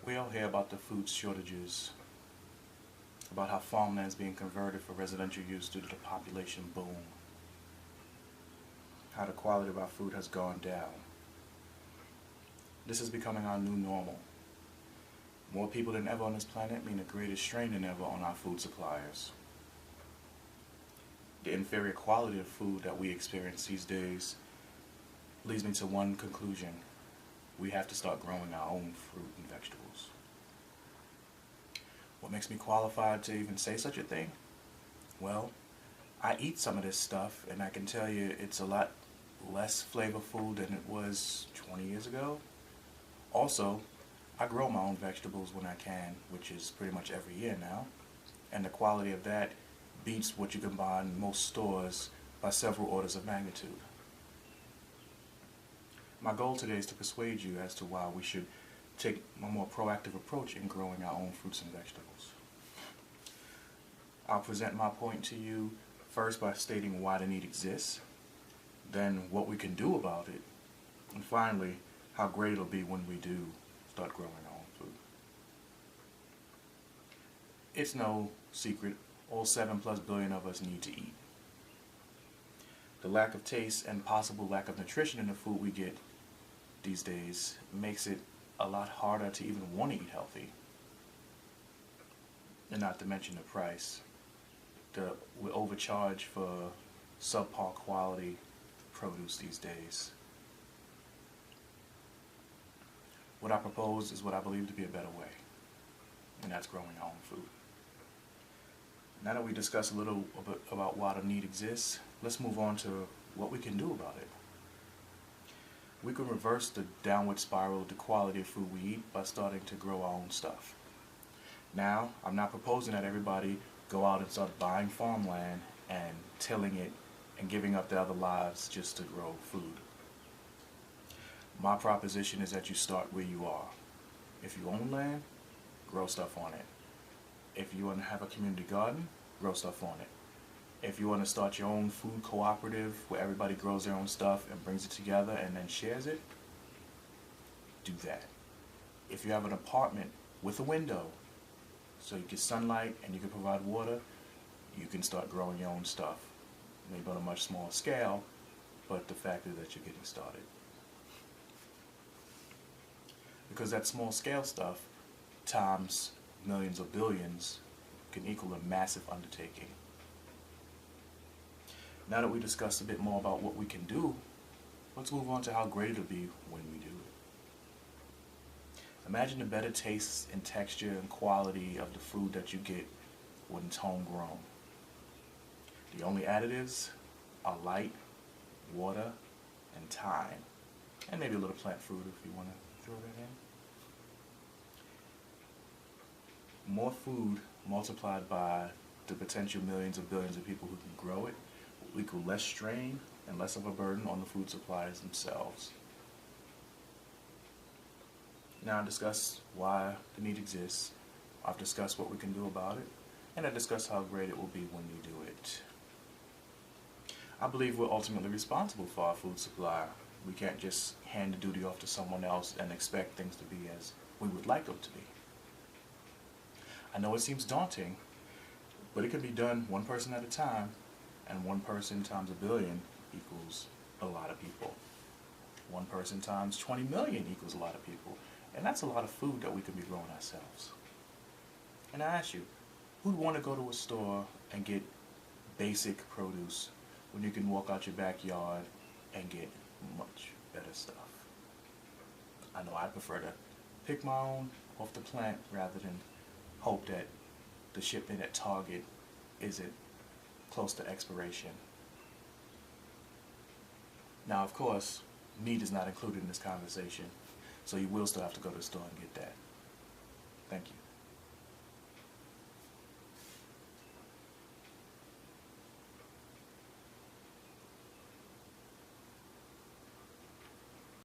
We all hear about the food shortages, about how farmland is being converted for residential use due to the population boom, how the quality of our food has gone down. This is becoming our new normal. More people than ever on this planet mean a greater strain than ever on our food suppliers. The inferior quality of food that we experience these days leads me to one conclusion. We have to start growing our own fruit and vegetables. What makes me qualified to even say such a thing? Well, I eat some of this stuff and I can tell you it's a lot less flavorful than it was 20 years ago. Also, I grow my own vegetables when I can, which is pretty much every year now, and the quality of that beats what you can buy in most stores by several orders of magnitude. My goal today is to persuade you as to why we should take a more proactive approach in growing our own fruits and vegetables. I'll present my point to you first by stating why the need exists, then what we can do about it, and finally, how great it'll be when we do start growing our own food. It's no secret, all 7+ billion of us need to eat. The lack of taste and possible lack of nutrition in the food we get these days makes it a lot harder to even want to eat healthy. And not to mention the price. We overcharge for subpar quality produce these days. What I propose is what I believe to be a better way, and that's growing our own food. Now that we discussed a little bit about why the need exists, let's move on to what we can do about it. We can reverse the downward spiral of the quality of food we eat by starting to grow our own stuff. Now, I'm not proposing that everybody go out and start buying farmland and tilling it and giving up their other lives just to grow food. My proposition is that you start where you are. If you own land, grow stuff on it. If you want to have a community garden, grow stuff on it. If you want to start your own food cooperative where everybody grows their own stuff and brings it together and then shares it, do that. If you have an apartment with a window so you get sunlight and you can provide water, you can start growing your own stuff. Maybe on a much smaller scale, but the fact is that you're getting started. Because that small scale stuff times millions or billions can equal a massive undertaking. Now that we discussed a bit more about what we can do, let's move on to how great it'll be when we do it. Imagine the better taste and texture and quality of the food that you get when it's homegrown. The only additives are light, water, and thyme, and maybe a little plant food if you want to throw that in. More food multiplied by the potential millions or billions of people who can grow it will equal less strain and less of a burden on the food suppliers themselves. Now I discussed why the need exists, I've discussed what we can do about it, and I discussed how great it will be when we do it. I believe we're ultimately responsible for our food supply. We can't just hand the duty off to someone else and expect things to be as we would like them to be. I know it seems daunting, but it can be done one person at a time, and one person times a billion equals a lot of people. One person times 20 million equals a lot of people, and that's a lot of food that we could be growing ourselves. And I ask you, who'd want to go to a store and get basic produce when you can walk out your backyard and get much better stuff? I know I prefer to pick my own off the plant rather than hope that the shipment at Target isn't close to expiration. Now, of course, meat is not included in this conversation, so you will still have to go to the store and get that. Thank you.